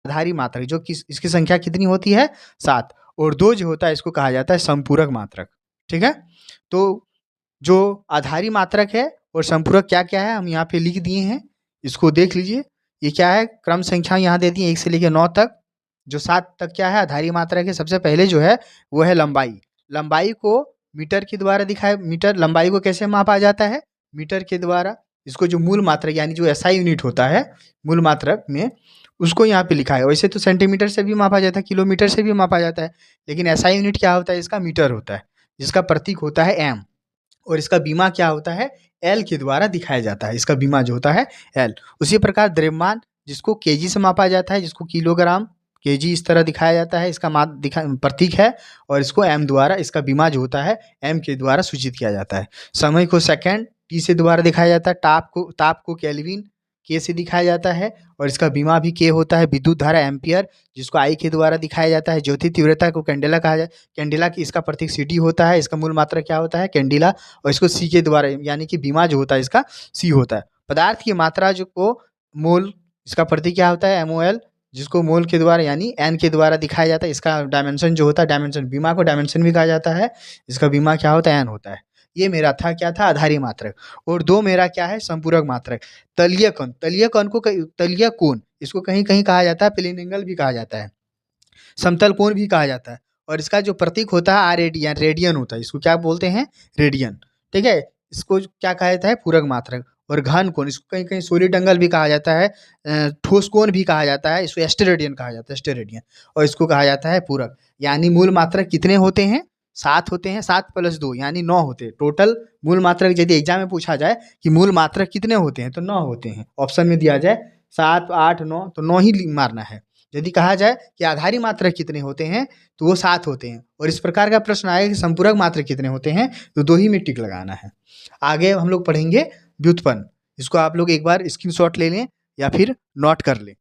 आधारी मात्रक, जो कि इसकी संख्या कितनी होती है 7, और 2 जो होता है इसको कहा जाता है संपूरक मात्रक। ठीक है, तो जो आधारी मात्रक है और संपूरक क्या-क्या है हम यहाँ पे लिख दिए हैं, इसको देख लीजिए। ये क्या है, क्रम संख्या यहाँ दे दी है 1 से लेके 9 तक, जो 7 तक क्या है आधारी मात्रक है। सबसे पहले जो है वो है लंबाई। लंबाई को मीटर के द्वारा दिखाया, मीटर लंबाई को कैसे मापा जाता है, मीटर के द्वारा। इसको जो मूल मात्रक यानी जो एसआई यूनिट होता है मूल मात्रक में, उसको यहाँ पे लिखा है। वैसे तो सेंटीमीटर से भी मापा जाता है, किलोमीटर से भी मापा जाता है, लेकिन एसआई यूनिट क्या होता है इसका, मीटर होता है, जिसका प्रतीक होता है एम, और इसका बीमा क्या होता है, एल के द्वारा दिखाया जाता है। इसका बीमा जो होता है एल। उसी प्रकार द्रव्यमान, जिसको केजी से मापा जाता है, जिसको किलोग्राम केजी इस तरह दिखाया जाता है, इसका प्रतीक है, और इसको एम द्वारा, इसका बीमा जो होता है एम के द्वारा सूचित किया जाता है। समय को सेकंड टी से द्वारा दिखाया जाता है। ताप को केल्विन के से दिखाया जाता है, और इसका बीमा भी के होता है। विद्युत धारा एम्पियर, जिसको आई के द्वारा दिखाया जाता है। ज्योति तीव्रता को कैंडेला कहा जाए, कैंडेला की इसका प्रतीक सीटी होता है। इसका मूल मात्रा क्या होता है, कैंडेला, और इसको सी के द्वारा, यानी कि बीमा जो होता है इसका सी होता है। पदार्थ की मात्रा जो को मोल, इसका प्रतीक क्या होता है, एमओएल, जिसको मोल के द्वारा यानी एन के द्वारा दिखाया जाता है। इसका डायमेंशन जो होता है, डायमेंशन, बीमा को डायमेंशन भी कहा जाता है। इसका बीमा क्या होता है, एन होता है। ये मेरा था क्या था, आधारी मात्रक। और 2 मेरा क्या है, संपूरक मात्रक। तलीय कण, तलीय कण को तलीय कोण, इसको कहीं-कहीं कहा जाता है प्लेन एंगल भी कहा जाता है, समतल कोण भी कहा जाता है, और इसका जो प्रतीक होता है रेडियन, रेडियन होता है। इसको क्या बोलते हैं, रेडियन। ठीक है, इसको क्या कहा जाता है, पूरक मात्रक। और घन कोण, इसको कहीं-कहीं सॉलिड एंगल भी कहा जाता है, ठोस कोण भी कहा जाता है, इसको एस्टेरेडियन कहा जाता है, एस्टेरेडियन, और इसको कहा जाता है पूरक। यानी मूल मात्रक कितने होते हैं, 7 होते हैं, 7 + 2 यानी 9 होते हैं टोटल। मूल मात्रक यदि एग्जाम में पूछा जाए कि मूल मात्रक कितने होते हैं, तो 9 होते हैं। ऑप्शन में दिया जाए 7, 8, 9, तो 9 ही मारना है। यदि कहा जाए कि आधारी मात्रक कितने होते हैं, तो वो 7 होते हैं। और इस प्रकार का प्रश्न आएगा कि संपूरक मात्रक कितने होते हैं, तो 2 ही में टिक लगाना है। आगे हम लोग पढ़ेंगे व्युत्पन्न। इसको आप लोग एक बार स्क्रीनशॉट ले लें या फिर नोट कर लें।